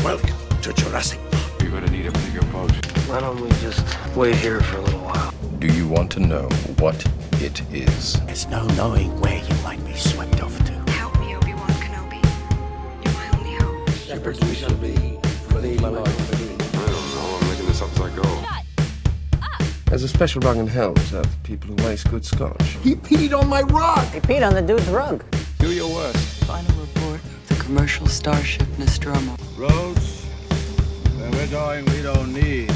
Welcome to Jurassic Park. You're gonna need a bigger boat. Why don't we just wait here for a little while? Do you want to know what it is? There's no knowing where you might be swept off to. Help me, Obi-Wan Kenobi. You're my only hope. Shepherds we shall be, for thee, my Lord, for thee. I don't know. I'm making this up as I go. There's a special rug in hell reserved for people who waste good scotch. He peed on my rug! He peed on the dude's rug. Do your worst. Final report of the commercial starship Nostromo. Roads? Where we're going, we don't need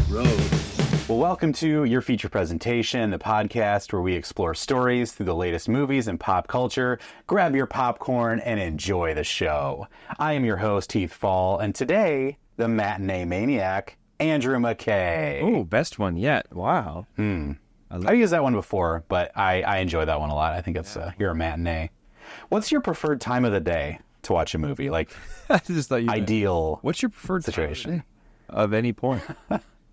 roads. Well, welcome to your feature presentation, the podcast where we explore stories through the latest movies and pop culture. Grab your popcorn and enjoy the show. I am your host, Heath Fall, and today, the matinee maniac, Andrew McKay. Oh, best one yet. Wow. I've used that one before, but I enjoy that one a lot. I think it's you're a matinee. What's your preferred time of the day to watch a movie? Like, I just thought you ideal. What's your preferred situation of any point?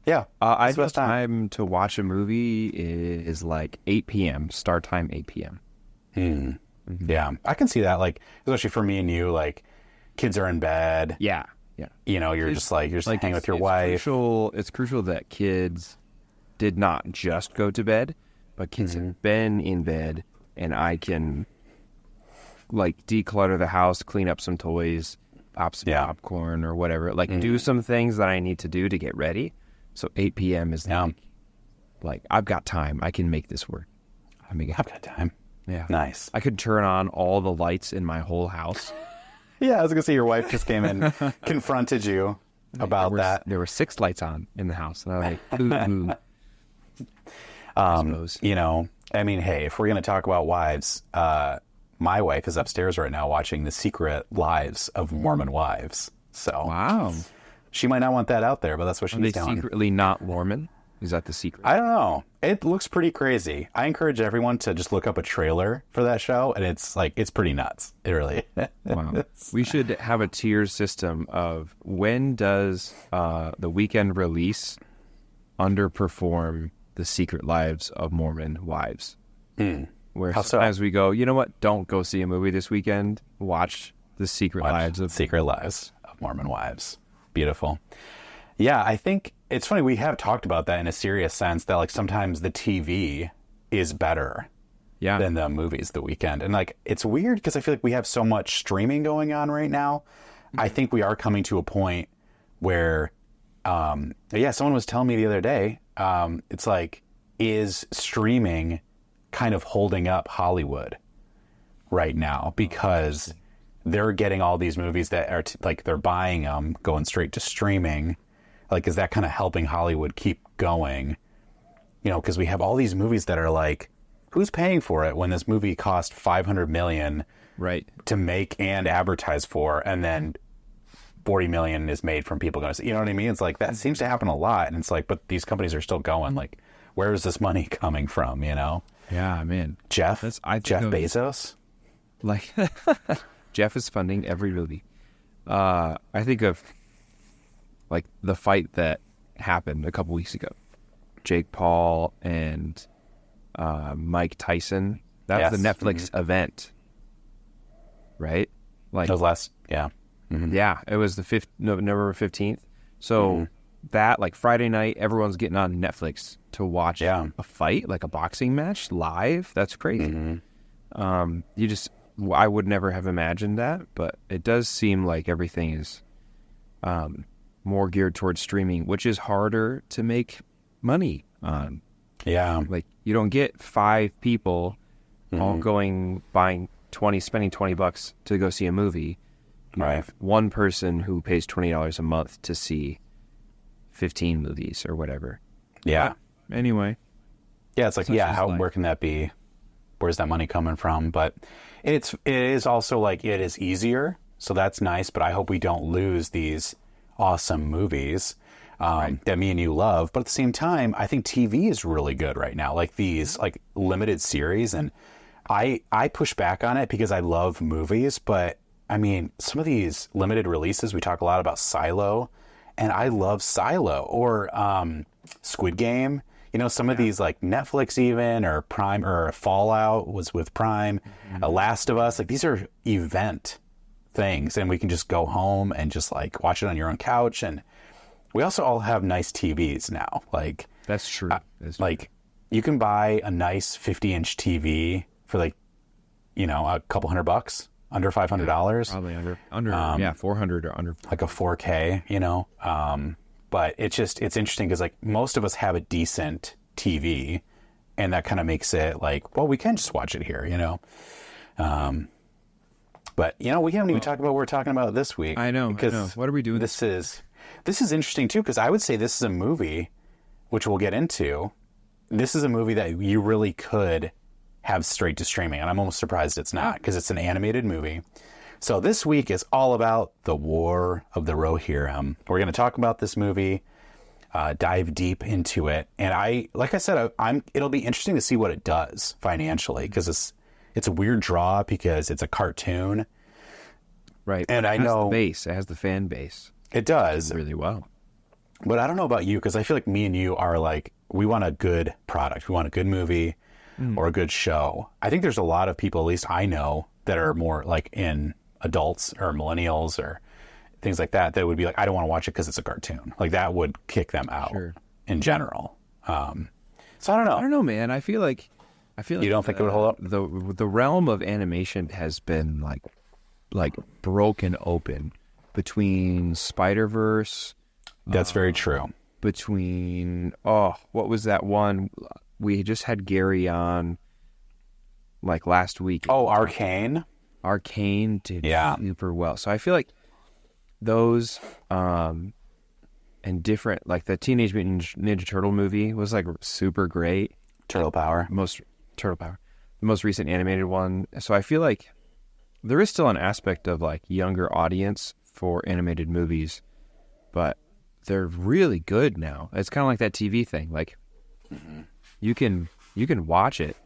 Yeah, I guess time to watch a movie is like 8 p.m. Start time 8 p.m. Mm-hmm. Yeah, I can see that. Like, especially for me and you, like, kids are in bed. Yeah. You know, you're just hanging with your wife. It's crucial that kids did not just go to bed, but kids have been in bed, and I can like declutter the house, clean up some toys, pop some popcorn or whatever. Like do some things that I need to do to get ready. So 8 p.m. is like I've got time. I can make this work. I've got time. Yeah, nice. I could turn on all the lights in my whole house. Yeah, I was gonna say your wife just came in, confronted you about that. There were 6 lights on in the house, and I was like, you know, I mean, hey, if we're gonna talk about wives, my wife is upstairs right now watching The Secret Lives of Mormon Wives. So wow, she might not want that out there, but that's what she's doing. Are they secretly not Mormon? Is that the secret? I don't know. It looks pretty crazy. I encourage everyone to just look up a trailer for that show, and it's pretty nuts. It really is. Wow. We should have a tier system of when does the weekend release underperform The Secret Lives of Mormon Wives? Where sometimes we go, you know what? Don't go see a movie this weekend. Watch The Secret Lives of Mormon Wives. Beautiful. Yeah, I think it's funny. We have talked about that in a serious sense that like sometimes the TV is better than the movies the weekend. And like, it's weird because I feel like we have so much streaming going on right now. I think we are coming to a point where, someone was telling me the other day, it's like, is streaming kind of holding up Hollywood right now? Because they're getting all these movies that are they're buying them, going straight to streaming. Like, is that kind of helping Hollywood keep going? You know, because we have all these movies that are like, who's paying for it when this movie cost $500 million to make and advertise for, and then $40 million is made from people going to see? You know what I mean? It's like that seems to happen a lot, and it's like, but these companies are still going. Like, where is this money coming from? You know? Yeah, man. Jeff Bezos, like Jeff is funding every movie. I think of like the fight that happened a couple weeks ago, Jake Paul and Mike Tyson. That was the Netflix event, right? Like that was last, yeah, it was the November 15th. So that like Friday night, everyone's getting on Netflix to watch a fight, like a boxing match live. That's crazy. I would never have imagined that, but it does seem like everything is more geared towards streaming, which is harder to make money on. Yeah. Like, you don't get 5 people all spending $20 to go see a movie. You have one person who pays $20 a month to see 15 movies or whatever. Yeah. But anyway. Yeah, it's like, where can that be? Where's that money coming from? But it is also like, it is easier, so that's nice, but I hope we don't lose these awesome movies that me and you love. But at the same time, I think TV is really good right now, like these like limited series, and I push back on it because I love movies, but I mean, some of these limited releases, we talk a lot about Silo, and I love Silo, or Squid Game. You know, some of these like Netflix even, or Prime, or Fallout was with Prime, Last of Us, like these are event things, and we can just go home and just like watch it on your own couch. And we also all have nice TVs now. Like that's true. Like you can buy a nice 50-inch TV for like, you know, a couple $100, under $500. Probably under 400 or under. Like a 4K, you know. But it's interesting because like most of us have a decent TV, and that kind of makes it like, well, we can just watch it here, you know. But you know, we haven't even talked about what we're talking about this week. I know. What are we doing? This is interesting too, because I would say this is a movie, which we'll get into. This is a movie that you really could have straight to streaming, and I'm almost surprised it's not, because it's an animated movie. So this week is all about the War of the Rohirrim. We're going to talk about this movie, dive deep into it, and like I said, it'll be interesting to see what it does financially, because it's a weird draw because it's a cartoon, right? And I know it has the fan base. It does really well. But I don't know about you, because I feel like me and you are like, we want a good product, we want a good movie or a good show. I think there's a lot of people, at least I know, that are more like in adults or millennials or things like that would be like, I don't want to watch it because it's a cartoon. Like that would kick them out in general. So I don't know. I don't know, man. I feel like you don't think it would hold up? The realm of animation has been like broken open between Spider-Verse. That's very true. Between what was that one? We just had Gary on like last week. Oh, Arcane. Arcane did super well. So I feel like those and different, like the Teenage Mutant Ninja Turtle movie was like super great. Turtle Power. The most recent animated one. So I feel like there is still an aspect of like younger audience for animated movies, but they're really good now. It's kind of like that TV thing. Like you can watch it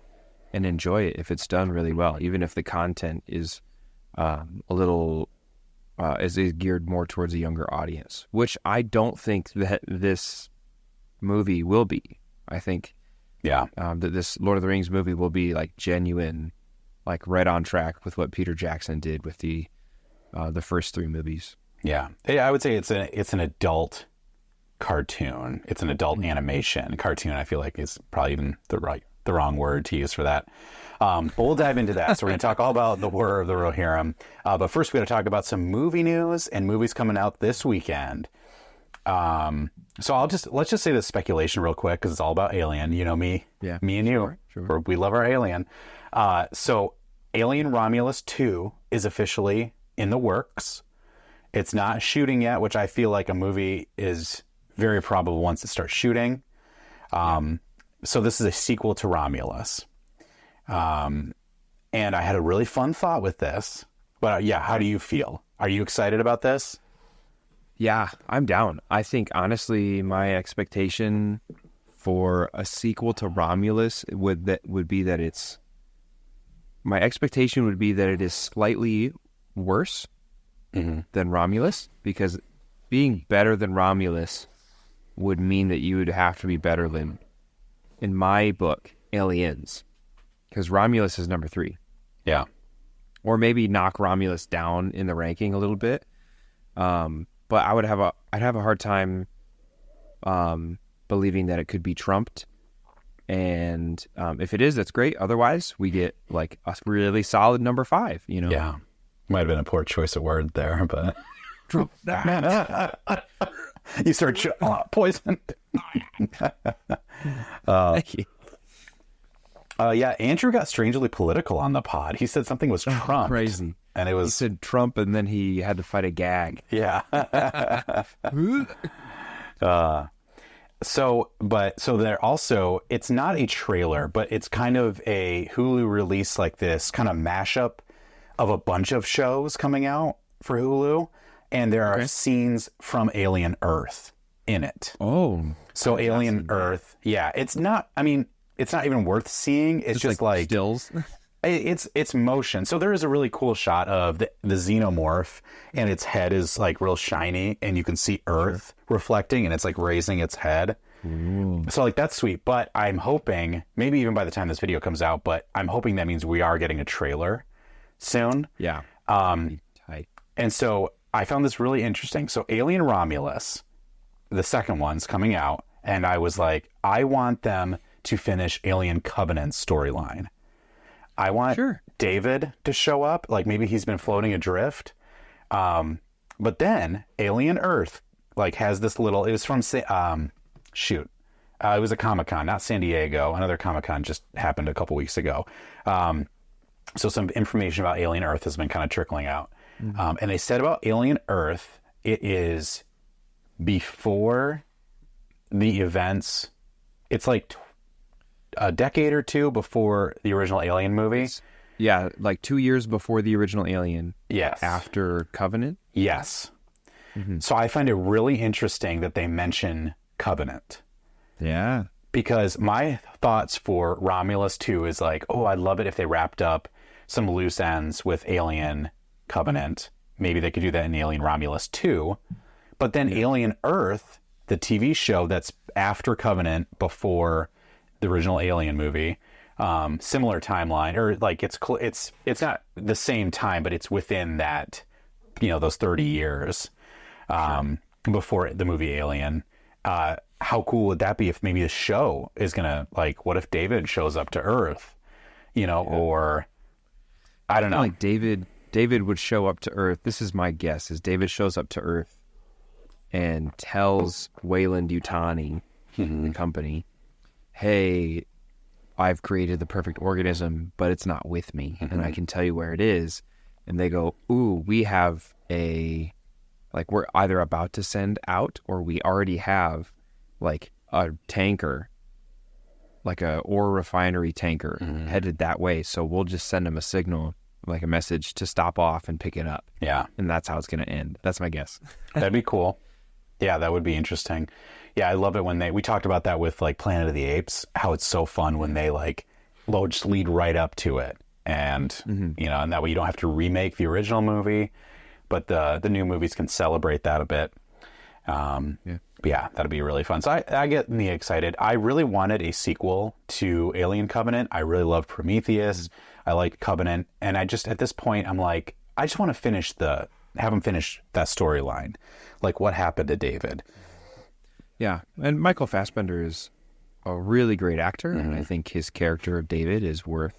and enjoy it if it's done really well, even if the content is a little is geared more towards a younger audience, which I don't think that this movie will be. I think that this Lord of the Rings movie will be like genuine, like right on track with what Peter Jackson did with the first three movies. Yeah, I would say it's an adult cartoon. It's an adult animation cartoon. I feel like is probably even the wrong word to use for that. But we'll dive into that. So we're going to talk all about the War of the Rohirrim. But first, we got to talk about some movie news and movies coming out this weekend. So let's just say this speculation real quick, because it's all about Alien. You know me, me and you. Sure. We love our Alien. So Alien Romulus 2 is officially in the works. It's not shooting yet, which I feel like a movie is very probable once it starts shooting. So this is a sequel to Romulus. And I had a really fun thought with this. But how do you feel? Are you excited about this? Yeah, I'm down. I think, honestly, my expectation for a sequel to Romulus would be that it is slightly worse than Romulus, because being better than Romulus would mean that you would have to be better than, in my book, Aliens, because Romulus is number 3. Yeah. Or maybe knock Romulus down in the ranking a little bit. But I'd have a hard time believing that it could be trumped. And if it is, that's great. Otherwise, we get like a really solid number 5, you know? Yeah. Might have been a poor choice of word there, but Trump that. You start poison. Thank you. Andrew got strangely political on the pod. He said something was Trump. Crazy. And it was... He said Trump, and then he had to fight a gag. Yeah. So there also, it's not a trailer, but it's kind of a Hulu release, like this kind of mashup of a bunch of shows coming out for Hulu. And there are scenes from Alien Earth in it. Oh. So Alien Earth, it's not even worth seeing. It's just like stills. It's motion. So there is a really cool shot of the xenomorph, and its head is like real shiny, and you can see Earth reflecting, and it's like raising its head. Ooh. So like that's sweet. But I'm hoping, maybe even by the time this video comes out, but I'm hoping that means we are getting a trailer soon. Yeah. Tight. And so I found this really interesting. So Alien Romulus, the second one's coming out, and I was like, I want them to finish Alien Covenant's storyline. I want David to show up, like maybe he's been floating adrift. But then Alien Earth like has this little, it was from it was a Comic-Con, not San Diego. Another Comic-Con just happened a couple weeks ago. So some information about Alien Earth has been kind of trickling out. And they said about Alien Earth, it is before the events. It's like a decade or two before the original Alien movie. Yeah, like 2 years before the original Alien. Yes. After Covenant? Yes. So I find it really interesting that they mention Covenant. Yeah. Because my thoughts for Romulus 2 is like, oh, I'd love it if they wrapped up some loose ends with Alien Covenant. Maybe they could do that in Alien Romulus 2. But then Alien Earth, the TV show that's after Covenant, before the original Alien movie, similar timeline, or like it's not the same time, but it's within that, those 30 years before the movie Alien. How cool would that be if maybe the show is gonna, like, what if David shows up to Earth, or I don't know. Like David would show up to Earth. This is my guess: is David shows up to Earth and tells Weyland-Yutani, the company, "Hey, I've created the perfect organism, but it's not with me, and I can tell you where it is." And they go, "Ooh, we have we're either about to send out, or we already have like a tanker, like a ore refinery tanker headed that way. So we'll just send them a signal, like a message to stop off and pick it up." Yeah. And that's how it's going to end. That's my guess. That'd be cool. Yeah, that would be interesting. Yeah, I love it when we talked about that with like Planet of the Apes, how it's so fun when they just lead right up to it. And, and that way you don't have to remake the original movie, but the new movies can celebrate that a bit. But yeah, that'd be really fun. So I get me excited. I really wanted a sequel to Alien Covenant. I really loved Prometheus. I like Covenant. And I just, at this point, I'm like, I just want to have them finish that storyline. Like, what happened to David? Yeah. And Michael Fassbender is a really great actor. And I think his character of David is worth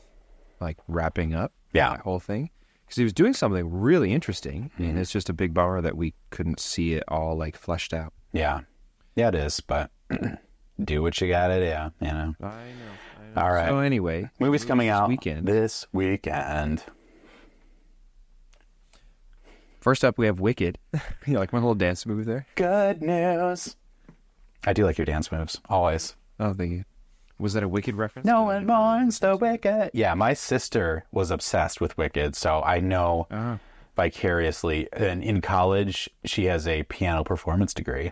wrapping up that whole thing. Because he was doing something really interesting. And it's just a big bummer that we couldn't see it all fleshed out. Yeah. Yeah, it is. But do what you gotta do, I know. All right. So anyway, movies coming out this weekend. First up, we have Wicked. You like my little dance move there? Good news. I do like your dance moves, always. Oh, thank you. Was that a Wicked reference? No one mourns the Wicked. Yeah, my sister was obsessed with Wicked, so I know vicariously. And in college, she has a piano performance degree.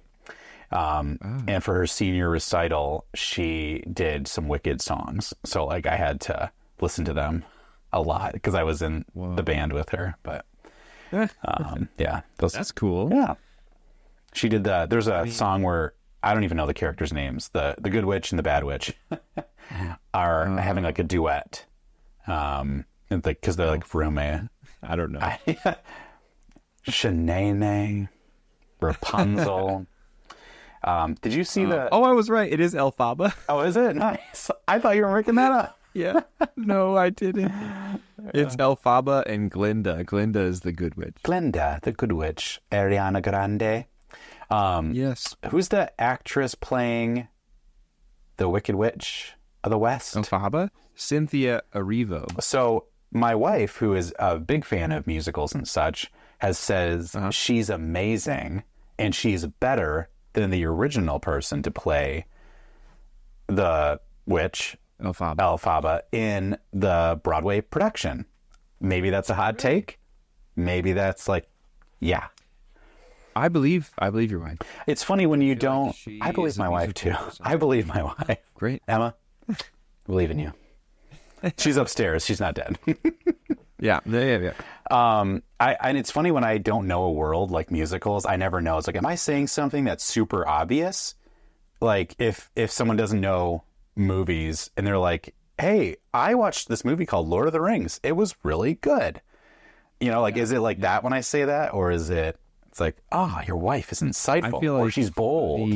And for her senior recital, she did some Wicked songs. So I had to listen to them a lot because I was in the band with her. But yeah, that's cool. Yeah, she did there's a song where I don't even know the characters' names. The Good Witch and the Bad Witch are having a duet, because they're roommate. I don't know. Shanae, Rapunzel. Did you see the? Oh, I was right. It is Elphaba. Oh, is it? Nice. I thought you were making that up. Yeah. No, I didn't. It's Elphaba and Glinda. Glinda is the Good Witch. Glinda, the Good Witch. Ariana Grande. Yes. Who's the actress playing the Wicked Witch of the West? Elphaba? Cynthia Erivo. So my wife, who is a big fan of musicals and such, says she's amazing and she's better than the original person to play the witch, Elphaba, in the Broadway production. Maybe that's a hot take. Maybe that's yeah. I believe you're right. It's funny when you don't. I believe my wife too. I believe my wife. Great. Emma, I believe in you. She's upstairs. She's not dead. Yeah. And it's funny when I don't know a world like musicals, I never know. It's am I saying something that's super obvious? Like if someone doesn't know movies and they're like, hey, I watched this movie called Lord of the Rings. It was really good. You know, like, is it like that when I say that? Or is it, it's like, your wife is insightful. I feel like or she's bold.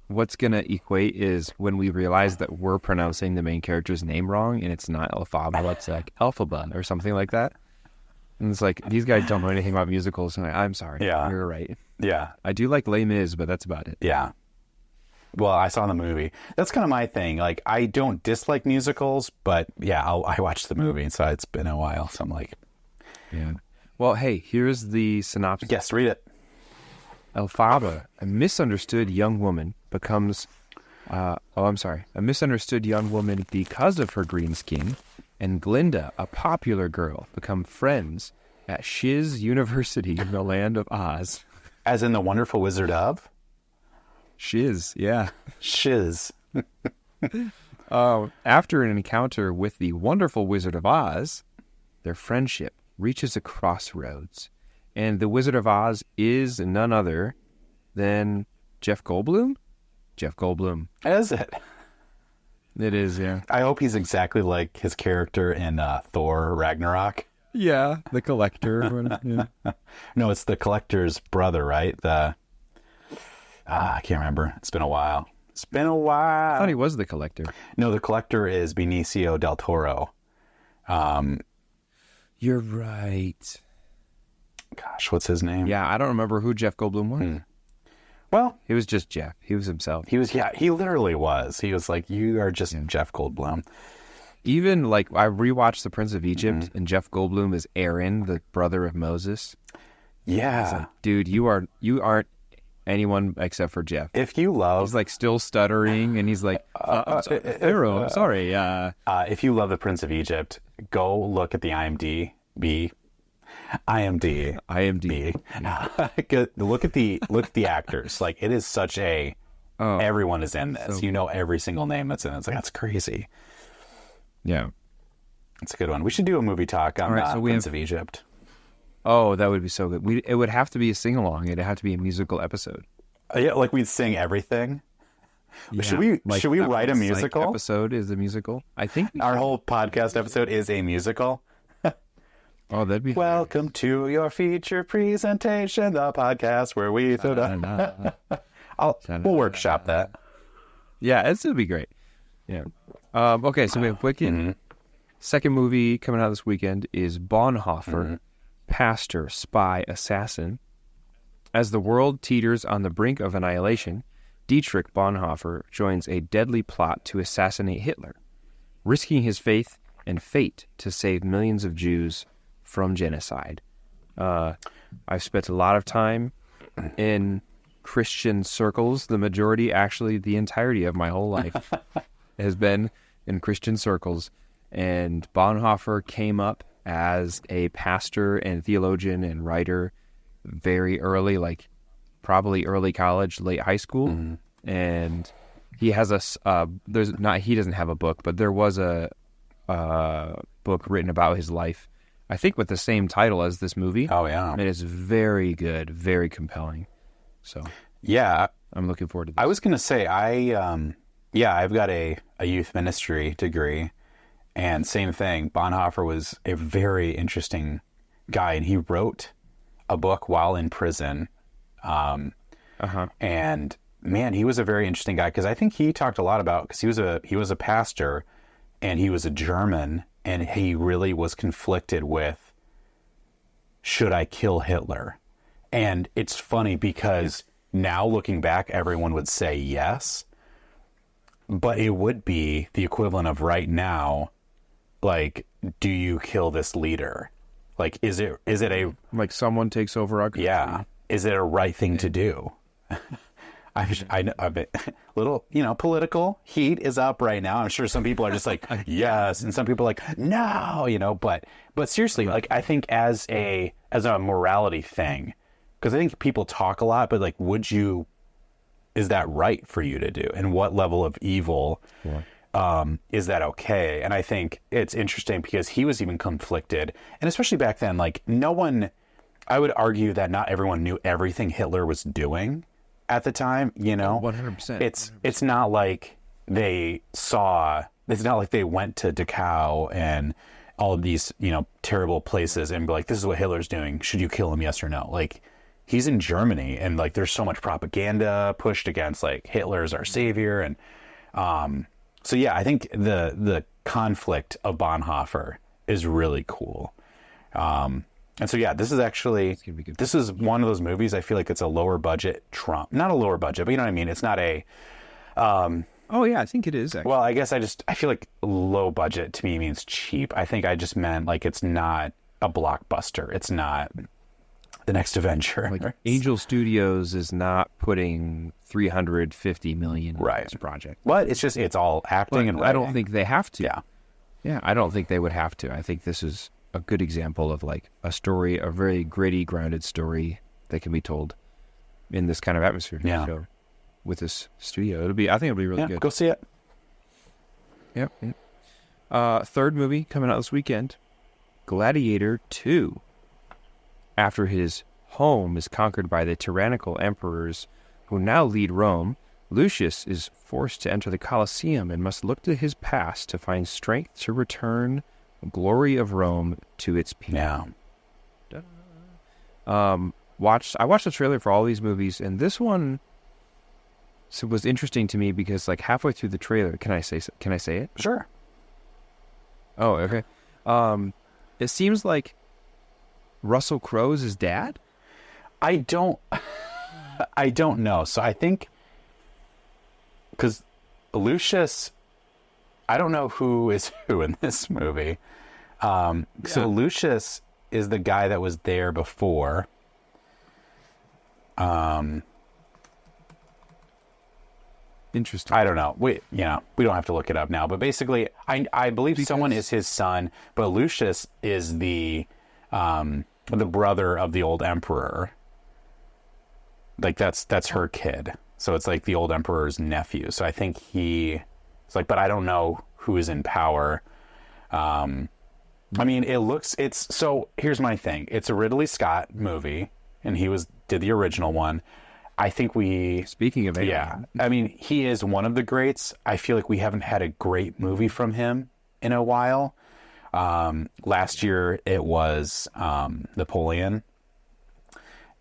What's going to equate is when we realize that we're pronouncing the main character's name wrong and it's not Elphaba, it's like Elphaba or something like that. And it's like, these guys don't know anything about musicals. And I'm sorry. Yeah. You're right. Yeah. I do like Les Mis, but that's about it. Yeah. Well, I saw the movie. That's kind of my thing. Like, I don't dislike musicals, but yeah, I watched the movie, so it's been a while. So I'm like, yeah. Well, hey, here's the synopsis. Yes, read it. Elphaba, a misunderstood young woman, becomes... a misunderstood young woman because of her green skin, and Glinda, a popular girl, become friends at Shiz University in the land of Oz. As in the Wonderful Wizard of? Shiz, yeah. Shiz. After an encounter with the Wonderful Wizard of Oz, their friendship reaches a crossroads. And the Wizard of Oz is none other than Jeff Goldblum? Jeff Goldblum. Is it? It is, yeah. I hope he's exactly like his character in Thor Ragnarok. Yeah, the Collector. Yeah. No, it's the Collector's brother, right? I can't remember. It's been a while. I thought he was the Collector. No, the Collector is Benicio del Toro. You're right. Gosh, what's his name? Yeah, I don't remember who Jeff Goldblum was. Well, he was just Jeff. He was himself. He literally was. He was like, you are just Jeff Goldblum. Even like I rewatched The Prince of Egypt and Jeff Goldblum is Aaron, the brother of Moses. Yeah. Like, dude, you aren't anyone except for Jeff. If you love... He's like still stuttering and he's like, Pharaoh, I'm sorry. If you love The Prince of Egypt, go look at the IMDb. Look at the actors. Like, it is such a... everyone is in this. You know every single name that's in it. It's like, that's crazy. Yeah. It's a good one. We should do a movie talk on Prince of Egypt. Oh, that would be so good. It would have to be a sing-along. It'd have to be a musical episode. Yeah, like we'd sing everything. Yeah. Should we write a musical? Like, episode is a musical. I think our whole podcast episode is a musical. Oh, that'd be... Welcome to your feature presentation, the podcast where we... We'll workshop that. Yeah, it'll be great. Yeah. Okay, so we have Wicked. Second movie coming out this weekend is Bonhoeffer, Pastor, Spy, Assassin. As the world teeters on the brink of annihilation, Dietrich Bonhoeffer joins a deadly plot to assassinate Hitler, risking his faith and fate to save millions of Jews from genocide. I've spent a lot of time in Christian circles. The majority, actually the entirety of my whole life has been in Christian circles. And Bonhoeffer came up as a pastor and theologian and writer very early, like probably early college, late high school. And he has he doesn't have a book, but there was a book written about his life, I think with the same title as this movie. Oh, yeah. And it's very good, very compelling. So, yeah, I'm looking forward to this. I was going to say, I've got a youth ministry degree, and same thing. Bonhoeffer was a very interesting guy, and he wrote a book while in prison. And man, he was a very interesting guy, because I think he talked a lot about, because he was a pastor, and he was a German, and he really was conflicted with, should I kill Hitler? And it's funny because now looking back, everyone would say yes, but it would be the equivalent of right now, like, do you kill this leader? Like, is it a... Like someone takes over our country. Yeah. Is it a right thing to do? I know a bit, little, political heat is up right now. I'm sure some people are just like, yes. And some people are like, no, but seriously, like, I think as a morality thing, because I think people talk a lot, but like, is that right for you to do? And what level of evil is that okay? And I think it's interesting because he was even conflicted. And especially back then, like, I would argue that not everyone knew everything Hitler was doing at the time, 100%. It's not like they went to Dachau all of these, terrible places and be like, this is what Hitler's doing. Should you kill him? Yes or no? Like, he's in Germany, and like, there's so much propaganda pushed against like Hitler's our savior. And, so yeah, I think the conflict of Bonhoeffer is really cool. And so, yeah, this is one of those movies. I feel like it's a lower budget Trump, not a lower budget, but you know what I mean? It's not a, oh yeah, I think it is. Actually. Well, I guess I feel like low budget to me means cheap. I think I just meant like it's not a blockbuster. It's not the next Avenger. Like Angel Studios is not putting $350 million in this project. But it's all acting and writing. I don't think they have to. Yeah. Yeah, I don't think they would have to. I think this is a good example of like a story, a very gritty, grounded story that can be told in this kind of atmosphere. Yeah. So with this studio, I think it'll be really good. Go see it. Yep. Third movie coming out this weekend, Gladiator 2. After his home is conquered by the tyrannical emperors who now lead Rome, Lucius is forced to enter the Colosseum and must look to his past to find strength to return the glory of Rome to its people. Yeah. I watched the trailer for all these movies, and this one was interesting to me because like halfway through the trailer, can I say it? Sure. Oh, okay. It seems like Russell Crowe's his dad? I don't know. So I think because Lucius, I don't know who is who in this movie. So Lucius is the guy that was there before. Interesting. I don't know. We don't have to look it up now. But basically, I believe someone is his son, but Lucius is the brother of the old emperor. Like that's her kid. So it's like the old emperor's nephew. So I think it's like, but I don't know who is in power. I mean, so here's my thing. It's a Ridley Scott movie, and he did the original one. I think Speaking of alien. Yeah. I mean, he is one of the greats. I feel like we haven't had a great movie from him in a while. Last year it was Napoleon.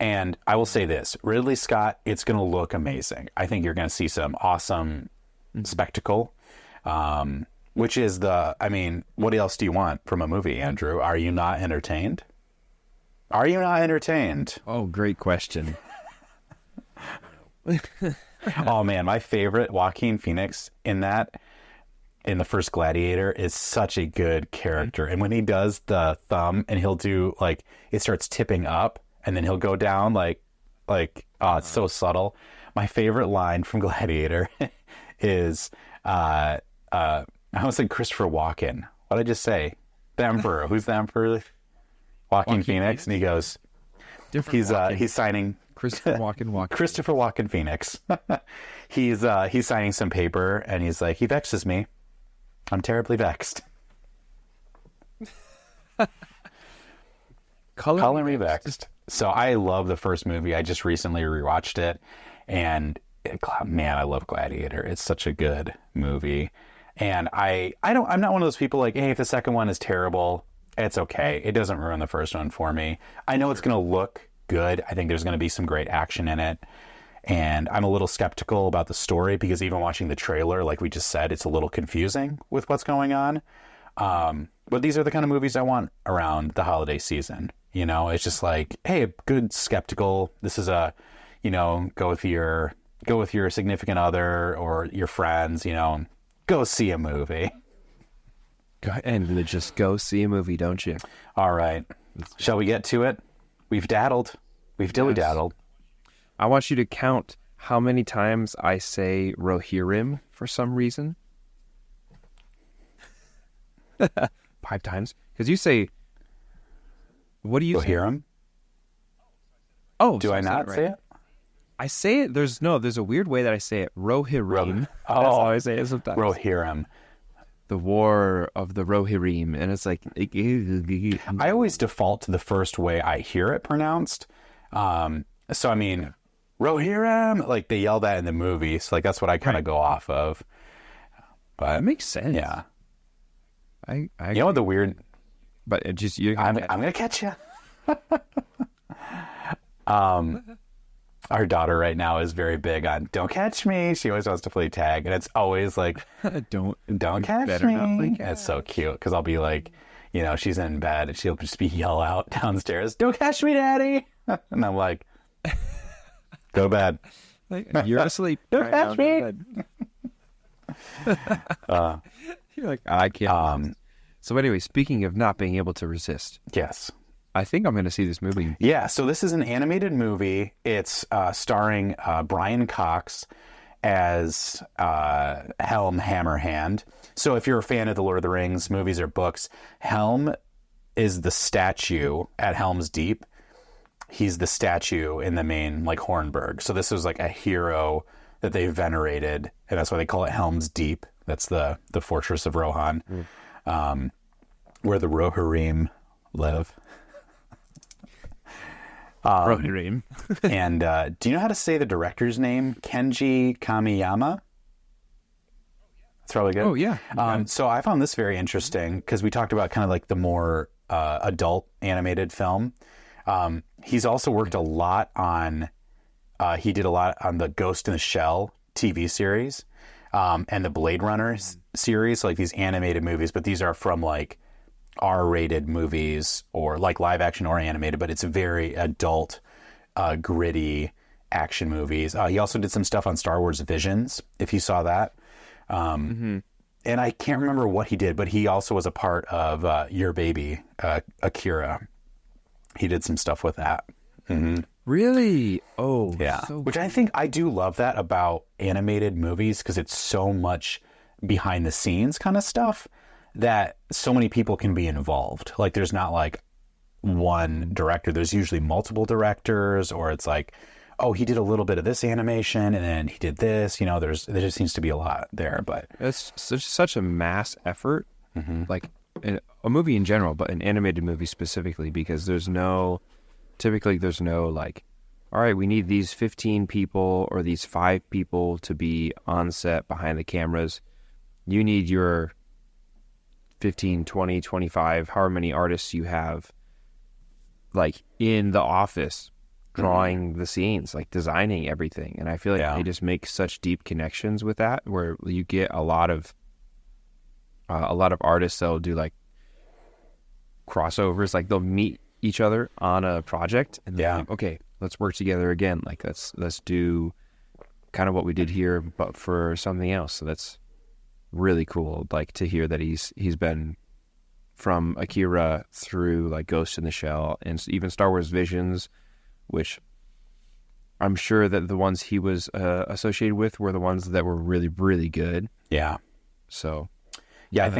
And I will say this, Ridley Scott, it's going to look amazing. I think you're going to see some awesome spectacle, which is what else do you want from a movie, Andrew? Are you not entertained? Are you not entertained? Oh, great question. Oh man, my favorite Joaquin Phoenix in the first Gladiator is such a good character. And when he does the thumb and he'll do like, it starts tipping up and then he'll go down like, it's so subtle. My favorite line from Gladiator is, I almost said Christopher Walken. What did I just say? The Emperor. Who's the Emperor? Joaquin Phoenix. And he goes, he's signing Christopher Walken. Christopher Walken Phoenix. He's signing some paper and he's like, he vexes me. I'm terribly vexed. Color me vexed. So I love the first movie. I just recently rewatched it, and man, I love Gladiator. It's such a good movie. And I'm not one of those people like, hey, if the second one is terrible, it's okay. It doesn't ruin the first one for me. I know it's going to look good. I think there's going to be some great action in it. And I'm a little skeptical about the story because even watching the trailer, like we just said, it's a little confusing with what's going on. But these are the kind of movies I want around the holiday season. You know, it's just like, hey, a good skeptical. This is a, go with your significant other or your friends, go see a movie. And just go see a movie, don't you? All right. Shall we get to it? We've daddled. We've dilly-daddled. I want you to count how many times I say Rohirrim for some reason. 5 times. Because you say, what do you say? Rohirrim? Oh, do I not say it? I say it. There's a weird way that I say it. Rohirrim. That's how I say it sometimes. Rohirrim. The War of the Rohirrim. And it's like... I always default to the first way I hear it pronounced. So, I mean, Rohirrim, like they yell that in the movie. So, like, that's what I kind of go off of. But that makes sense. Yeah. I you know what the weird But it just I'm gonna catch you. Our daughter right now is very big on "Don't catch me." She always wants to play tag, and it's always like, don't catch me. It's so cute because I'll be like, she's in bed and she'll just be yell out downstairs, "Don't catch me, Daddy!" And I'm like, "Go to bed." Like, you're asleep. Don't catch me. You're like, I can't. So anyway, speaking of not being able to resist, yes, I think I'm going to see this movie. Yeah, so this is an animated movie. It's starring Brian Cox as Helm Hammerhand. So if you're a fan of the Lord of the Rings movies or books, Helm is the statue at Helm's Deep. He's the statue in the main, like, Hornburg. So this was like a hero that they venerated, and that's why they call it Helm's Deep. That's the fortress of Rohan, where the Rohirrim live. Rohirrim. And do you know how to say the director's name? Kenji Kamiyama? That's probably good. Oh, yeah. So I found this very interesting because we talked about kind of like the more adult animated film. He's also worked a lot on, he did a lot on the Ghost in the Shell TV series and the Blade Runner series, like these animated movies, but these are from like R-rated movies or like live action or animated, but it's very adult, gritty action movies. He also did some stuff on Star Wars Visions, if you saw that. And I can't remember what he did, but he also was a part of Your Baby, Akira. He did some stuff with that. Mm-hmm. Really? Oh, yeah. So Which I do love that about animated movies because it's so much behind the scenes kind of stuff that so many people can be involved. Like there's not like one director. There's usually multiple directors, or it's like, oh, he did a little bit of this animation and then he did this. There just seems to be a lot there. But it's such a mass effort, like a movie in general, but an animated movie specifically, because typically there's no like, all right, we need these 15 people or these 5 people to be on set behind the cameras. You need your 15, 20, 25, however many artists you have, like in the office, drawing the scenes, like designing everything. And I feel like they just make such deep connections with that, where you get a lot of artists that'll do like crossovers, like they'll meet each other on a project and they're like, okay, let's work together again. Like let's do kind of what we did here, but for something else. So that's really cool, like to hear that he's been from Akira through like Ghost in the Shell and even Star Wars Visions, which I'm sure that the ones he was associated with were the ones that were really, really good. Yeah. So yeah,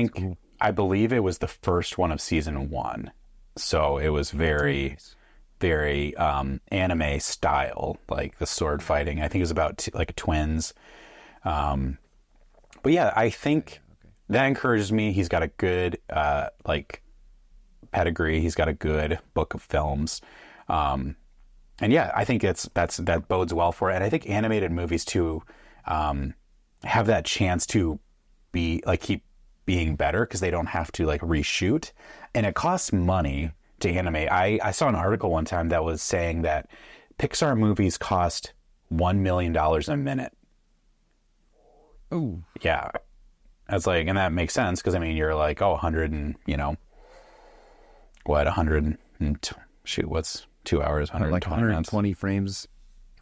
I believe it was the first one of season 1. So it was very, very anime style, like the sword fighting. I think it was about like twins. But yeah, I think that encourages me. He's got a good like pedigree. He's got a good book of films. And yeah, I think that bodes well for it. And I think animated movies too have that chance to be like keep being better because they don't have to like reshoot, and it costs money to animate. I saw an article one time that was saying that Pixar movies cost $1 million a minute. Oh yeah, that's like, and that makes sense because I mean you're like 100 and 100 and what's 2 hours, 120 like 120 frames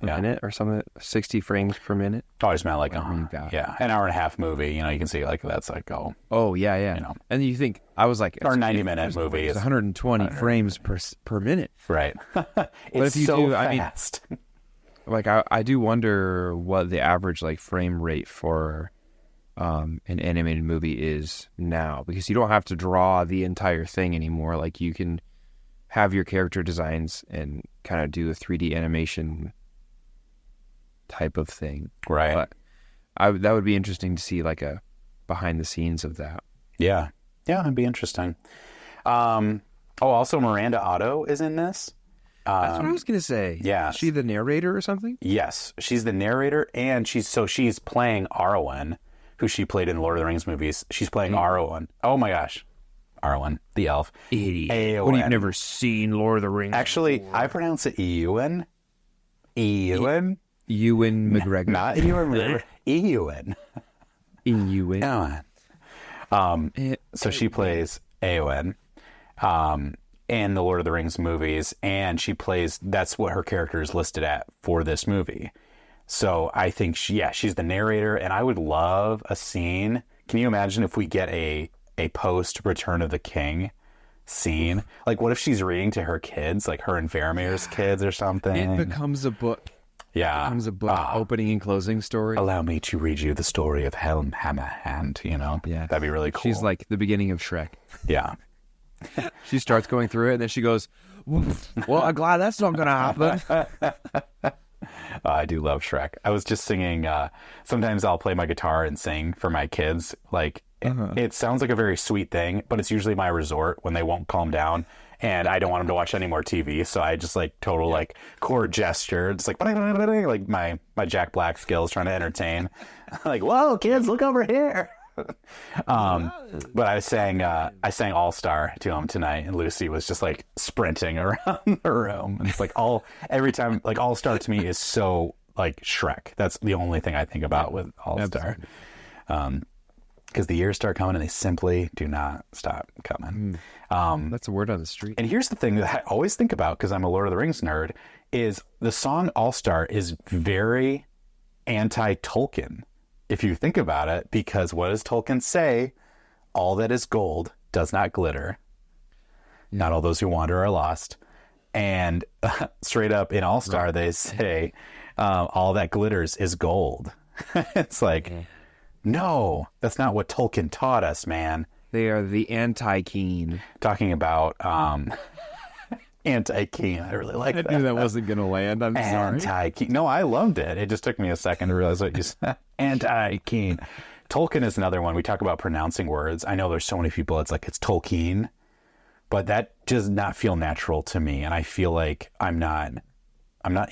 a minute or something, 60 frames per minute. Oh, I just meant like an hour and a half movie. You can see like that's like yeah. And you think I was like, or 90-minute movie is 120 frames per minute, right? But if you do, fast. I mean, like I do wonder what the average like frame rate for an animated movie is now, because you don't have to draw the entire thing anymore. Like you can have your character designs and kind of do a 3D animation type of thing, right? But that would be interesting to see like a behind the scenes of that. Yeah, it'd be interesting. Also Miranda Otto is in this. That's what I was gonna say. Yeah, is she the narrator or something? Yes, she's the narrator, and she's playing Arwen, who she played in Lord of the Rings movies. She's playing Arwen. Oh my gosh, Arwen, the elf. Idiot. Eowyn. When you've never seen Lord of the Rings. Actually, I pronounce it Eowyn. Eowyn. Ewan McGregor. Not Ewan McGregor. Eowyn. Ewan. Eowyn. So she plays Eowyn in the Lord of the Rings movies, and that's what her character is listed at for this movie. So I think she's the narrator, and I would love a scene. Can you imagine if we get a post Return of the King scene? Like, what if she's reading to her kids, like her and Faramir's kids or something? It becomes a book. Yeah. It becomes a book, opening and closing story. Allow me to read you the story of Helm Hammerhand, Yeah. That'd be really cool. She's like the beginning of Shrek. Yeah. She starts going through it, and then she goes, well, I'm glad that's not going to happen. I do love Shrek. I was just singing, sometimes I'll play my guitar and sing for my kids. Like, it sounds like a very sweet thing, but it's usually my resort when they won't calm down. And I don't want them to watch any more TV, so I just like total like chord gesture. It's like my Jack Black skills trying to entertain. Like, whoa, kids, look over here. But I sang All Star to him tonight, and Lucy was just like sprinting around the room. And it's like every time, like All Star to me is so like Shrek. That's the only thing I think about with All Star. Because the years start coming and they simply do not stop coming. That's a word on the street. And here's the thing that I always think about, because I'm a Lord of the Rings nerd, is the song All Star is very anti-Tolkien, if you think about it, because what does Tolkien say? All that is gold does not glitter. Yeah. Not all those who wander are lost. And straight up in All Star, they say, all that glitters is gold. It's like... No, that's not what Tolkien taught us, man. They are the anti-keen. Talking about anti-keen. I really like that. I knew that wasn't going to land. I'm sorry. Anti-keen. No, I loved it. It just took me a second to realize what you said. Anti-keen. Tolkien is another one. We talk about pronouncing words. I know there's so many people, it's like it's Tolkien, but that does not feel natural to me. And I feel like I'm not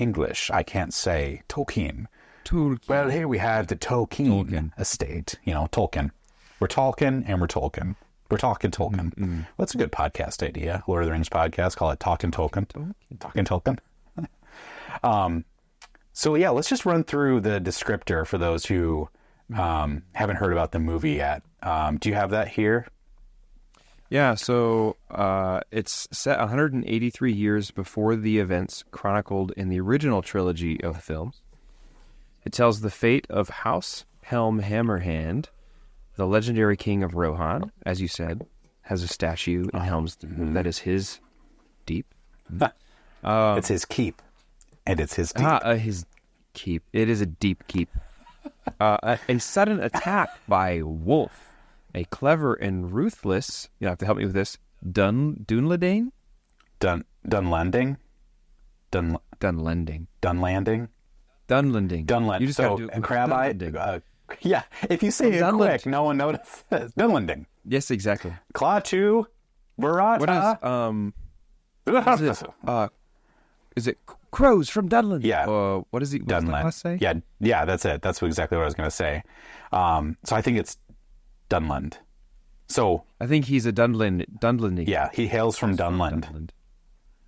English. I can't say Tolkien. Well, here we have the Tolkien estate. Tolkien. We're Tolkien and we're Tolkien. We're talking Tolkien. Mm-hmm. Well, that's a good podcast idea. Lord of the Rings podcast. Call it Talking Tolkien. Talking Tolkien. So, yeah, let's just run through the descriptor for those who haven't heard about the movie yet. Do you have that here? Yeah, so it's set 183 years before the events chronicled in the original trilogy of films. It tells the fate of House Helm Hammerhand, the legendary king of Rohan, as you said, has a statue in Helm's that is his deep. It's his keep, and it's his deep. His keep. It is a deep keep. A sudden attack by Wolf, a clever and ruthless, you have to help me with this, Dunlanding? Dunlanding? Dunlanding. Dunlanding? Dunlanding. Dunland. You just so, got to do Crab-Eye. Yeah, if you say it quick, no one notices. Dunlanding. Yes, exactly. Klaatu, Barata. What is it crows from Dunland? Yeah. What is he? Dunland. Say? Yeah, that's it. That's exactly what I was going to say. So I think it's Dunland. So I think he's a Dunlanding. Yeah, he hails from Dunland.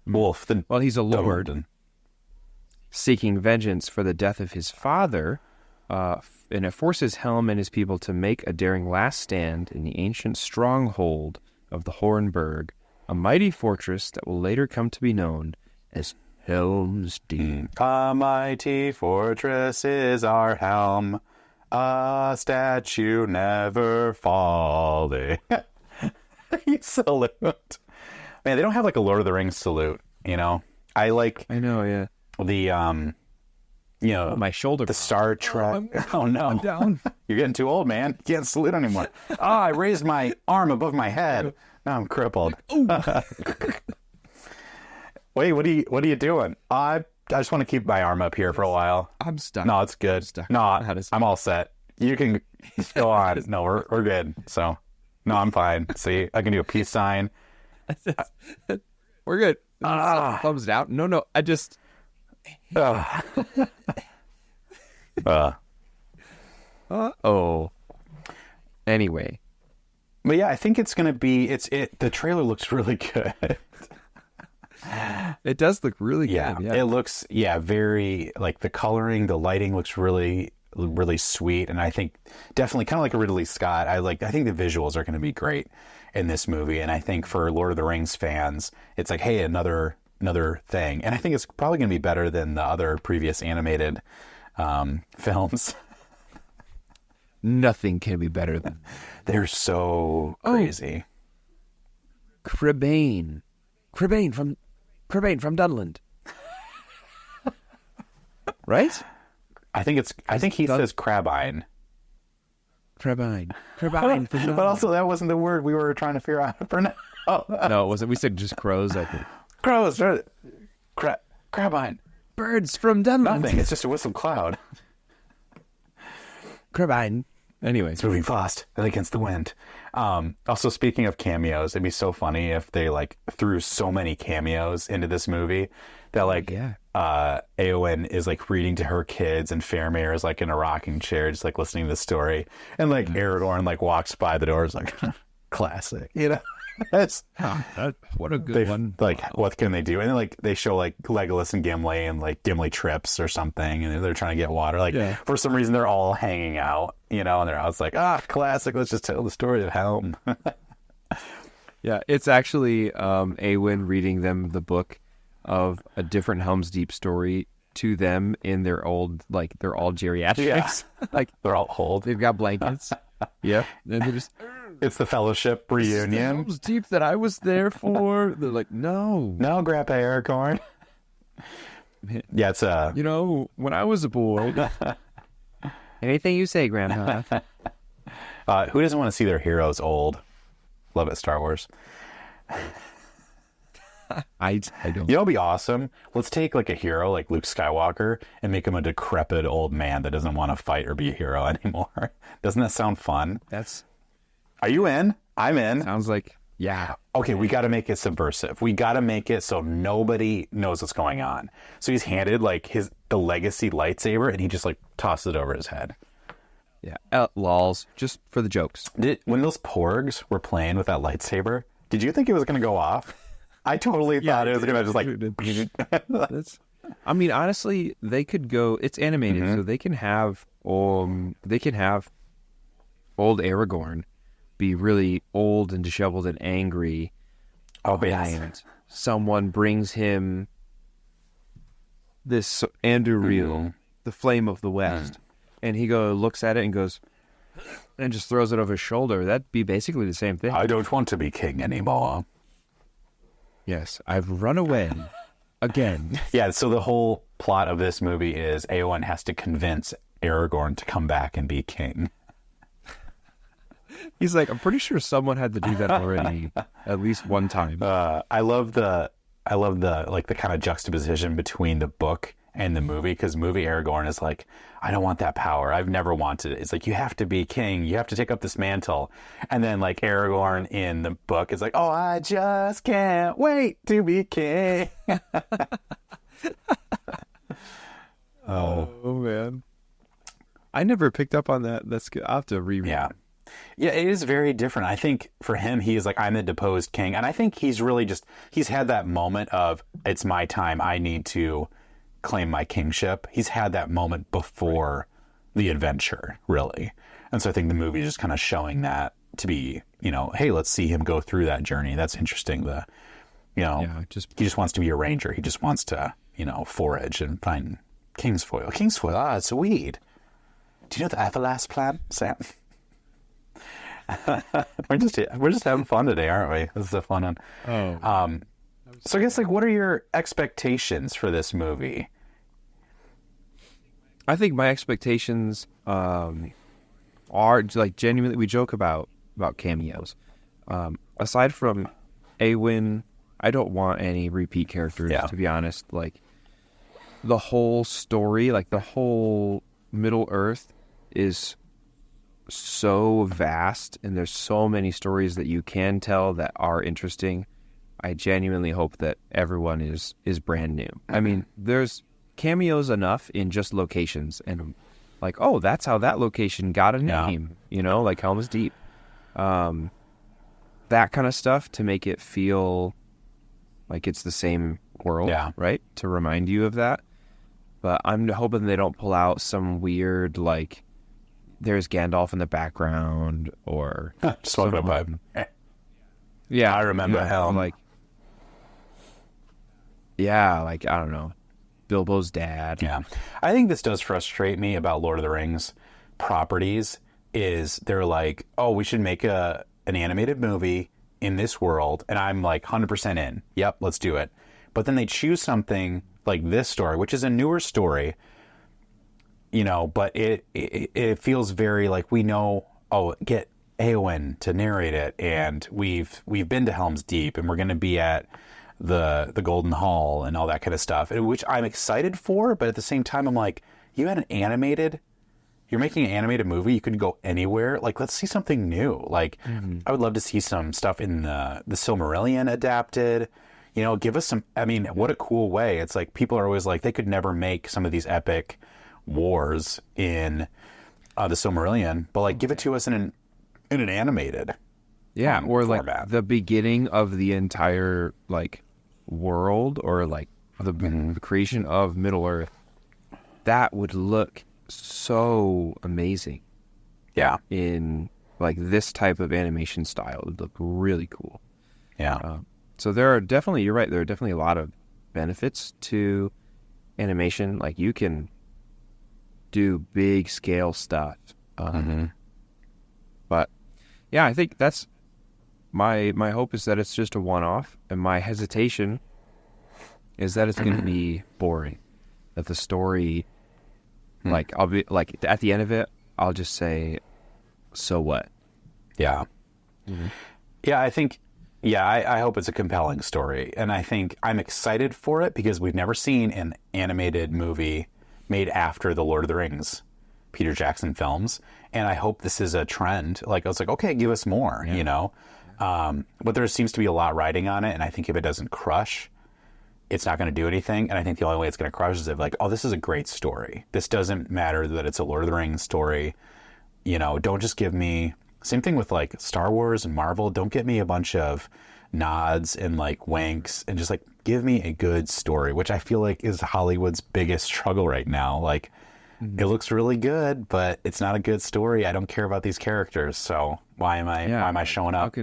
Wolf. Well, he's a lord. Seeking vengeance for the death of his father, and it forces Helm and his people to make a daring last stand in the ancient stronghold of the Hornburg, a mighty fortress that will later come to be known as Helm's Deep. A mighty fortress is our helm, a statue never falling. You salute. Man, they don't have like a Lord of the Rings salute, I know, yeah. The my shoulder, the Star Trek. Oh no, I'm down. You're getting too old, man. You can't salute anymore. I raised my arm above my head. Now I'm crippled. Wait, what are you doing? I just want to keep my arm up here for a while. I'm stuck. No, it's good. No, I'm all set. You can go on. No, we're good. So, no, I'm fine. See, I can do a peace sign. We're good. Thumbs down. No, I just. Uh-oh. Anyway, But yeah, I think it's going to be, the trailer looks really good. It does look really good. Yeah, it looks, very, like the coloring, the lighting looks really, really sweet. And I think definitely kind of like a Ridley Scott. I think the visuals are going to be great in this movie. And I think for Lord of the Rings fans, it's like, hey, another thing. And I think it's probably going to be better than the other previous animated films. Nothing can be better than they're so crazy. Crebain from Dunland. Right? I think he says Crabine. Crabine from Dunland. But also that wasn't the word we were trying to figure out for now. No, it wasn't. We said just crows, I think. Crows. Crabine. Birds from Dunland. Nothing. It's just a whistled cloud. Crabine. Anyway, it's moving fast and against the wind. Also, speaking of cameos, it'd be so funny if they like threw so many cameos into this movie that like Eowyn is like reading to her kids and Faramir is like in a rocking chair just like listening to the story, and like Aragorn like walks by the door, is like classic, you know. What a good one. Like, what can they do? And then, like, they show, like, Legolas and Gimli, and, like, Gimli trips or something, and they're trying to get water. Like, for some reason, they're all hanging out, you know, and they're all like, classic, let's just tell the story of Helm. Yeah, it's actually Eowyn reading them the book of a different Helm's Deep story to them in their old, like, they're all geriatrics. Yeah. Like, they're all old. They've got blankets. Yeah. And they're just... It's the Fellowship reunion. Helm's Deep that I was there for. They're like, no, Grandpa Aragorn. Yeah, it's you know, when I was a boy. Anything you say, Grandpa. Who doesn't want to see their heroes old? Love it, Star Wars. I don't. You know, it'd be awesome. Let's take like a hero like Luke Skywalker and make him a decrepit old man that doesn't want to fight or be a hero anymore. Doesn't that sound fun? Are you in? I'm in. Sounds like, yeah. Okay, we got to make it subversive. We got to make it so nobody knows what's going on. So he's handed like the legacy lightsaber, and he just like tosses it over his head. Yeah, lols, just for the jokes. When those porgs were playing with that lightsaber, did you think it was going to go off? I totally thought it was going to just like... I mean, honestly, they could go... It's animated, so they can have old Aragorn be really old and disheveled and angry. Oh, yes. And someone brings him this Anduril, the Flame of the West, and he looks at it and goes, and just throws it over his shoulder. That'd be basically the same thing. I don't want to be king anymore. Yes, I've run away again. Yeah, so the whole plot of this movie is Eowyn has to convince Aragorn to come back and be king. He's like, I'm pretty sure someone had to do that already at least one time. I love the like the kind of juxtaposition between the book and the movie, because movie Aragorn is like, I don't want that power. I've never wanted it. It's like, you have to be king. You have to take up this mantle. And then like Aragorn in the book is like, oh, I just can't wait to be king. Oh man. I never picked up on that. That's good. I'll have to reread. Yeah, it is very different. I think for him, he is like, I'm the deposed king. And I think he's really he's had that moment of, it's my time. I need to claim my kingship. He's had that moment before the adventure, really. And so I think the movie is just kind of showing that to be, you know, hey, let's see him go through that journey. That's interesting. He just wants to be a ranger. He just wants to, you know, forage and find Kingsfoil. Kingsfoil, it's weed. Do you know the Everlast plant, Sam? We're just having fun today, aren't we? This is a fun one. So I guess, like, what are your expectations for this movie? I think my expectations are like, genuinely, we joke about cameos. Aside from Eowyn, I don't want any repeat characters, to be honest. Like, the whole story, like the whole Middle Earth is so vast, and there's so many stories that you can tell that are interesting. I genuinely hope that everyone is brand new. I mean, there's cameos enough in just locations, and like, oh, that's how that location got a name, you know, like Helm's Deep. that kind of stuff to make it feel like it's the same world, right? To remind you of that. But I'm hoping they don't pull out some weird, like, there's Gandalf in the background or... Smoking a pipe. Yeah. I remember Helm. Like, yeah, like, I don't know. Bilbo's dad. Yeah. I think this does frustrate me about Lord of the Rings properties is they're like, oh, we should make an animated movie in this world. And I'm like 100% in. Yep, let's do it. But then they choose something like this story, which is a newer story, you know, but it feels very like we know, oh, get Eowyn to narrate it. And we've been to Helm's Deep and we're going to be at the Golden Hall and all that kind of stuff, which I'm excited for. But at the same time, I'm like, you're making an animated movie. You can go anywhere. Like, let's see something new. Like, I would love to see some stuff in the Silmarillion adapted. You know, give us some, I mean, what a cool way. It's like, people are always like, they could never make some of these epic wars in the Silmarillion, but like, give it to us in an animated or format. like the beginning of the entire, like, world, or like the creation of Middle Earth. That would look so amazing. Yeah. In like this type of animation style. It would look really cool. Yeah. So there are definitely, you're right, there are definitely a lot of benefits to animation. Like, you can do big scale stuff. But yeah, I think that's my hope is that it's just a one-off, and my hesitation is that it's going to be boring. That the story, like, I'll be like, at the end of it, I'll just say, so what? Yeah. Yeah, I think, I hope it's a compelling story. And I think I'm excited for it because we've never seen an animated movie made after the Lord of the Rings Peter Jackson films. And I hope this is a trend. Like, I was like, okay, give us more, you know? But there seems to be a lot riding on it. And I think if it doesn't crush, it's not going to do anything. And I think the only way it's going to crush is if, like, oh, this is a great story. This doesn't matter that it's a Lord of the Rings story. You know, don't just give me... Same thing with, like, Star Wars and Marvel. Don't get me a bunch of nods and, like, winks, and just, like, give me a good story, which I feel like is Hollywood's biggest struggle right now. Like, it looks really good, but it's not a good story. I don't care about these characters, so why am I showing up?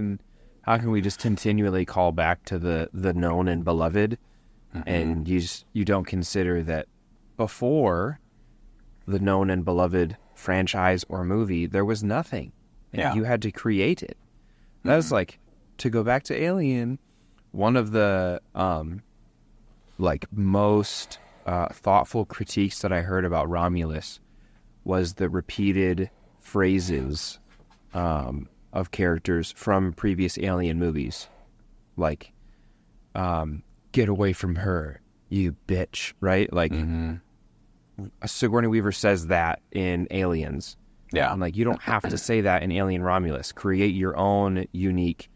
How can we just continually call back to the known and beloved, and you don't consider that before the known and beloved franchise or movie, there was nothing. And you had to create it. That was like, to go back to Alien, one of the like most thoughtful critiques that I heard about Romulus was the repeated phrases of characters from previous Alien movies. Like, get away from her, you bitch, right? Like, Sigourney Weaver says that in Aliens. Yeah. And, like, you don't have to say that in Alien Romulus. Create your own unique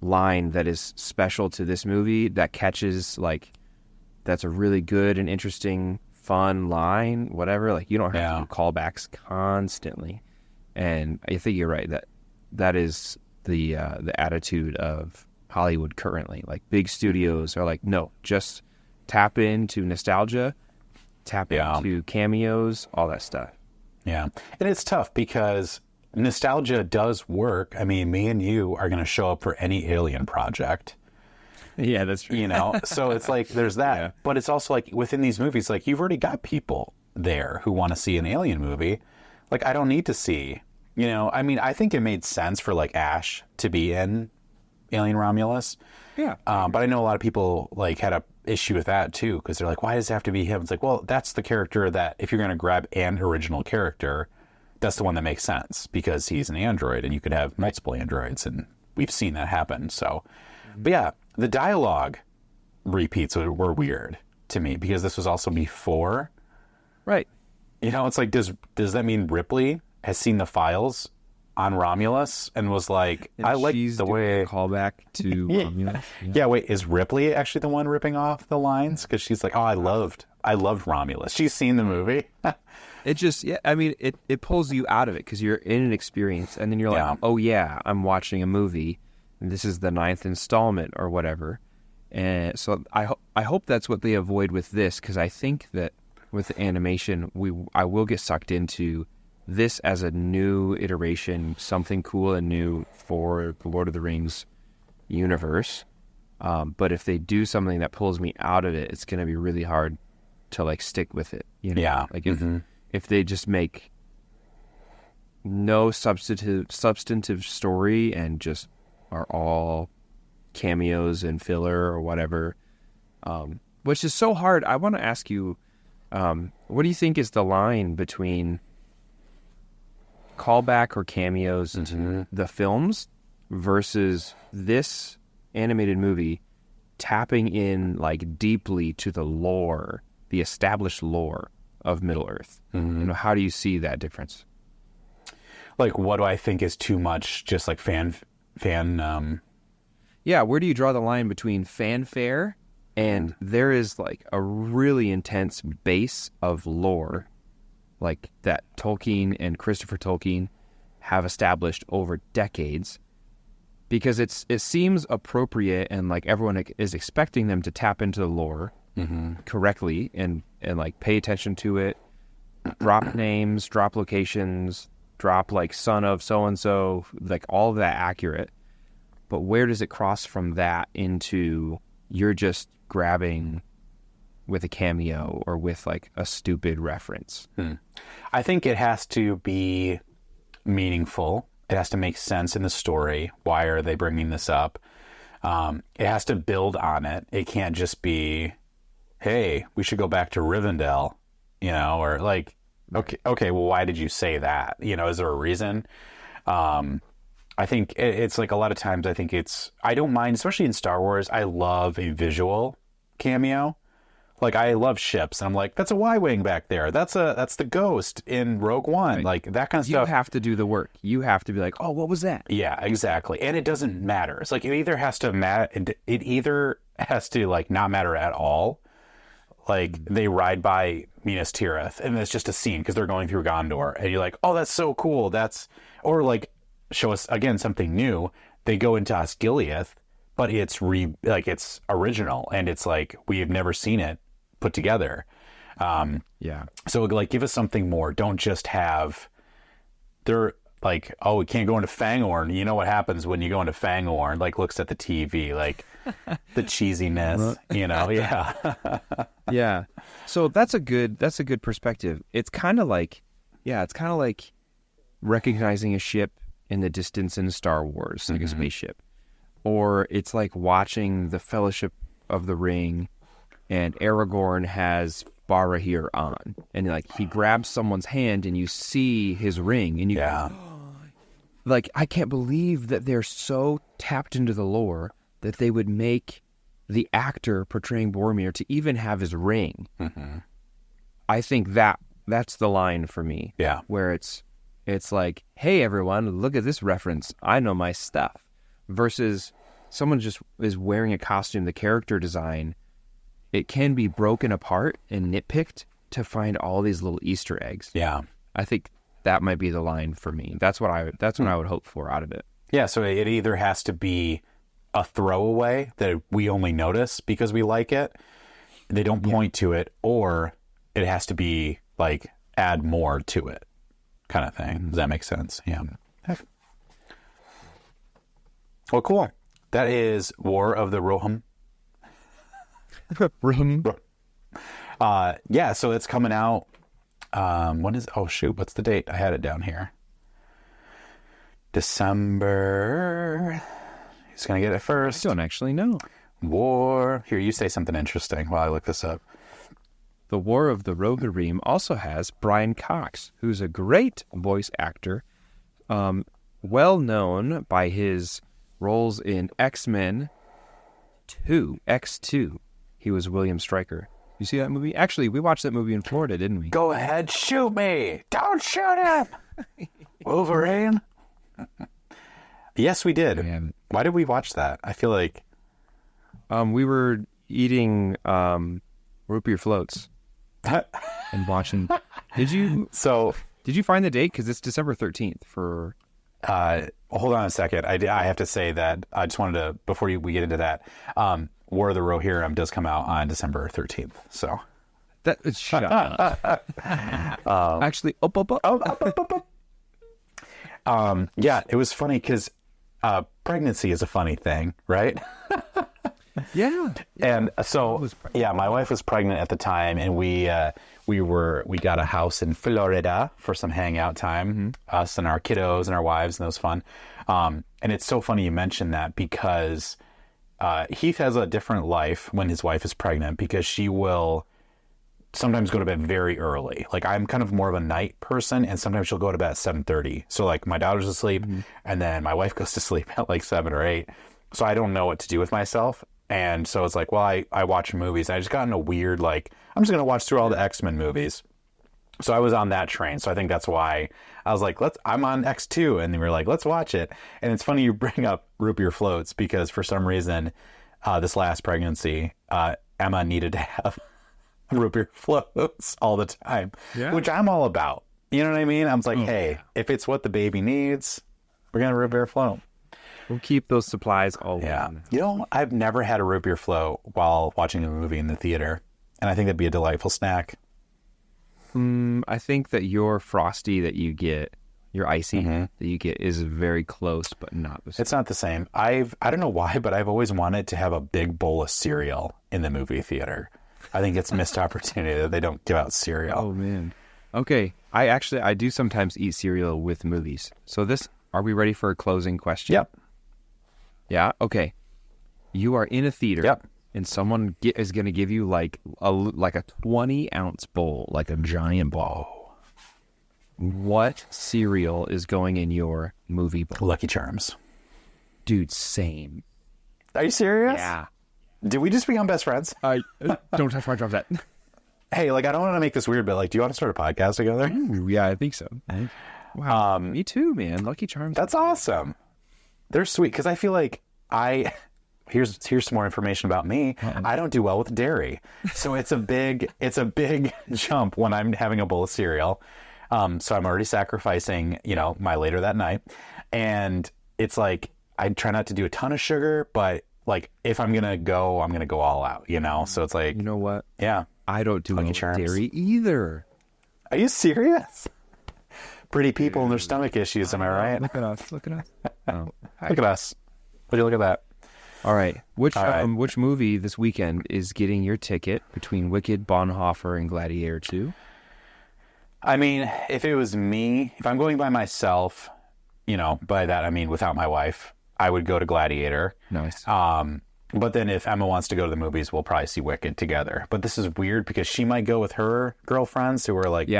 line that is special to this movie that catches, like, that's a really good and interesting, fun line, whatever. Like, you don't have to do callbacks constantly. And I think you're right. That is the attitude of Hollywood currently. Like, big studios are like, no, just tap into nostalgia, tap into cameos, all that stuff. Yeah. And it's tough because nostalgia does work. I mean, me and you are going to show up for any Alien project. Yeah, that's true. You know, so it's like, there's that. Yeah. But it's also like, within these movies, like, you've already got people there who want to see an Alien movie. Like, I don't need to see, you know, I mean, I think it made sense for, like, Ash to be in Alien Romulus. Yeah. But I know a lot of people, like, had a issue with that too, because they're like, why does it have to be him? It's like, well, that's the character that, if you're going to grab an original character, that's the one that makes sense, because he's an android and you could have multiple androids, and we've seen that happen. So, but yeah, the dialogue repeats were weird to me, because this was also before. Right. You know, it's like, does that mean Ripley has seen the files on Romulus and was like, and I like the way... Callback to Romulus. Yeah, wait, is Ripley actually the one ripping off the lines? Because she's like, oh, I loved Romulus. She's seen the movie. It just, I mean, it pulls you out of it because you're in an experience, and then you're like, oh yeah, I'm watching a movie, this is the 9th installment or whatever. And so I hope that's what they avoid with this, because I think that with the animation, I will get sucked into this as a new iteration, something cool and new for the Lord of the Rings universe. But if they do something that pulls me out of it, it's going to be really hard to like stick with it. You know? Yeah. Like if they just make no substantive story and just are all cameos and filler or whatever, which is so hard. I want to ask you, what do you think is the line between callback or cameos to the films versus this animated movie tapping in like deeply to the lore, the established lore of Middle-earth? You know, how do you see that difference? Like, what do I think is too much just like fan Yeah, where do you draw the line between fanfare and there is like a really intense base of lore like that Tolkien and Christopher Tolkien have established over decades, because it seems appropriate and like everyone is expecting them to tap into the lore correctly and like pay attention to it, drop names, drop locations, drop like son of so-and-so, like all of that accurate. But where does it cross from that into you're just grabbing with a cameo or with like a stupid reference? I think it has to be meaningful. It has to make sense in the story. Why are they bringing this up? It has to build on it. It can't just be, hey, we should go back to Rivendell, you know, or like, okay, well, why did you say that? You know, is there a reason? I think it's like a lot of times I think I don't mind, especially in Star Wars, I love a visual cameo. Like, I love ships, and I'm like, that's a Y-Wing back there. That's the Ghost in Rogue One. Right. Like, that kind of stuff. You have to do the work. You have to be like, oh, what was that? Yeah, exactly. And it doesn't matter. It's like, it either has to like not matter at all. Like, they ride by Minas Tirith, and it's just a scene because they're going through Gondor, and you're like, oh, that's so cool. Or like, show us again something new. They go into Osgiliath, but it's it's original, and it's like we have never seen it put together. So like, give us something more. Don't just have they're like, oh, we can't go into Fangorn. You know what happens when you go into Fangorn? Like, looks at the TV, like the cheesiness, you know? Yeah. Yeah. So that's a good perspective. It's kind of like recognizing a ship in the distance in Star Wars, like a spaceship. Or it's like watching the Fellowship of the Ring and Aragorn has Barahir on, and like he grabs someone's hand and you see his ring, and you go, like, I can't believe that they're so tapped into the lore that they would make the actor portraying Boromir to even have his ring. I think that's the line for me. Yeah, where it's like, hey everyone, look at this reference. I know my stuff. Versus someone just is wearing a costume, the character design, it can be broken apart and nitpicked to find all these little Easter eggs. Yeah. I think that might be the line for me. That's what I would hope for out of it. Yeah, so it either has to be a throwaway that we only notice because we like it, they don't point to it, or it has to be like add more to it kind of thing. Does that make sense? Yeah. Well, cool. That is War of the Rohirrim. Yeah, so it's coming out. What's the date? I had it down here. December. Who's going to get it first? I don't actually know. War. Here, you say something interesting while I look this up. The War of the Rohirrim also has Brian Cox, who's a great voice actor, well known by his roles in X-Men 2, X2. He was William Stryker. You see that movie? Actually, we watched that movie in Florida, didn't we? Go ahead, shoot me! Don't shoot him! Wolverine? Yes, we did. Why did we watch that? I feel like... we were eating root beer floats and watching... Did you find the date? Because it's December 13th for hold on a second. I have to say that I just wanted to, before we get into that, War of the Rohirrim does come out on December 13th. So that is shut up. Actually, yeah, it was funny because pregnancy is a funny thing, right? Yeah. And so, yeah, my wife was pregnant at the time, and we got a house in Florida for some hangout time, us and our kiddos and our wives, and it was fun. And it's so funny you mentioned that because Heath has a different life when his wife is pregnant because she will sometimes go to bed very early. Like I'm kind of more of a night person, and sometimes she'll go to bed at 7:30. So like my daughter's asleep, and then my wife goes to sleep at like 7 or 8. So I don't know what to do with myself. And so it's like, well, I watch movies. I just got in a weird, like, I'm just going to watch through all the X-Men movies. So I was on that train. So I think that's why I was like, I'm on X2. And they were like, let's watch it. And it's funny you bring up root beer floats because for some reason, this last pregnancy, Emma needed to have root beer floats all the time, which I'm all about. You know what I mean? I was like, hey, if it's what the baby needs, we're going to root beer float. We'll keep those supplies all in. You know, I've never had a root beer float while watching a movie in the theater, and I think that'd be a delightful snack. I think that your Frosty that you get, your icy that you get, is very close, but not the same. It's not the same. I don't know why, but I've always wanted to have a big bowl of cereal in the movie theater. I think it's missed opportunity that they don't give out cereal. Oh, man. Okay. I do sometimes eat cereal with movies. So are we ready for a closing question? Yep. Yeah? Okay. You are in a theater. Yep. And someone is going to give you like a 20-ounce bowl, like a giant bowl. What cereal is going in your movie bowl? Lucky Charms. Dude, same. Are you serious? Yeah. Did we just become best friends? Don't touch my drop that. Hey, like, I don't want to make this weird, but like, do you want to start a podcast together? Yeah, I think so. Wow. Me too, man. Lucky Charms. That's awesome. They're sweet because I feel like here's some more information about me. I don't do well with dairy, so it's a big jump when I'm having a bowl of cereal. So I'm already sacrificing, my later that night, and it's like I try not to do a ton of sugar, but like if I'm gonna go all out, So it's like, you know what? Yeah, I don't do well with dairy either. Are you serious? Pretty people and their stomach issues, am I right? Look at us. Look at us. Oh. Look at us. Would you look at that? All right. Which movie this weekend is getting your ticket between Wicked, Bonhoeffer, and Gladiator 2? I mean, if it was me, if I'm going by myself, by that I mean without my wife, I would go to Gladiator. Nice. But then if Emma wants to go to the movies, we'll probably see Wicked together. But this is weird because she might go with her girlfriends who are like,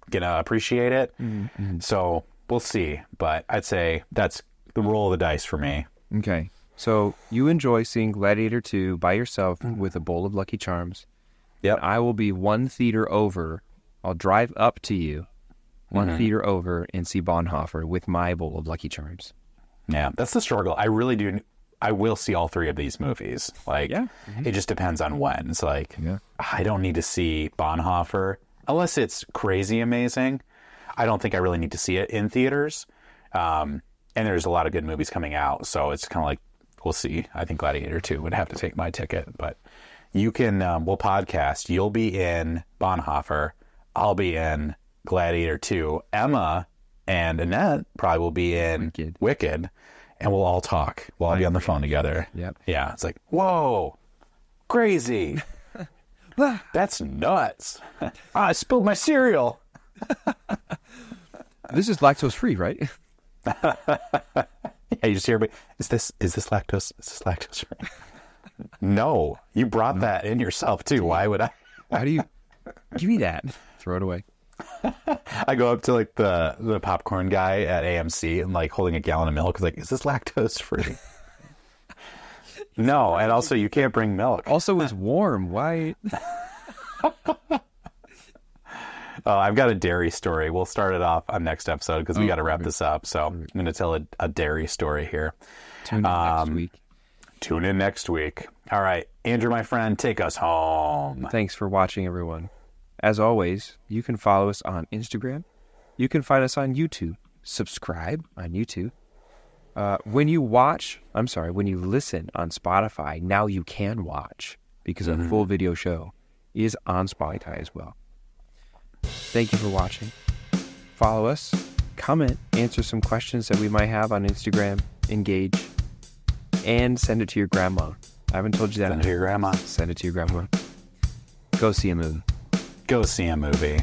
gonna appreciate it. Mm-hmm. So we'll see. But I'd say that's the roll of the dice for me. Okay. So you enjoy seeing Gladiator 2 by yourself with a bowl of Lucky Charms. Yep. I will be one theater over. I'll drive up to you, one theater over, and see Bonhoeffer with my bowl of Lucky Charms. Yeah, that's the struggle. I really do. I will see all three of these movies. Like, it just depends on when. It's like, I don't need to see Bonhoeffer unless it's crazy amazing. I don't think I really need to see it in theaters. And there's a lot of good movies coming out. So it's kind of like, we'll see. I think Gladiator 2 would have to take my ticket. But you can, we'll podcast. You'll be in Bonhoeffer. I'll be in Gladiator 2. Emma and Annette probably will be in Wicked. And we'll all talk. We'll all be on the phone together. Yep. Yeah. It's like, whoa, crazy. That's nuts. I spilled my cereal. This is lactose free, right? Yeah, you just hear me. Is this lactose? Is this lactose free? No, you brought that in yourself too. Why would I? How do you give me that? Throw it away. I go up to like the popcorn guy at AMC and like holding a gallon of milk. Like, is this lactose free? No, and also you can't bring milk. Also, it's warm. Why? I've got a dairy story. We'll start it off on next episode because we got to wrap this up. So I'm going to tell a dairy story here. Tune in next week. Tune in next week. All right, Andrew, my friend, take us home. Thanks for watching, everyone. As always, you can follow us on Instagram. You can find us on YouTube. subscribe on YouTube. When you listen on Spotify, now you can watch because a full video show is on Spotify as well. Thank you for watching. Follow us, comment, answer some questions that we might have on Instagram, engage, and send it to your grandma. I haven't told you that. Send it to your grandma. Send it to your grandma. Go see a movie. Go see a movie.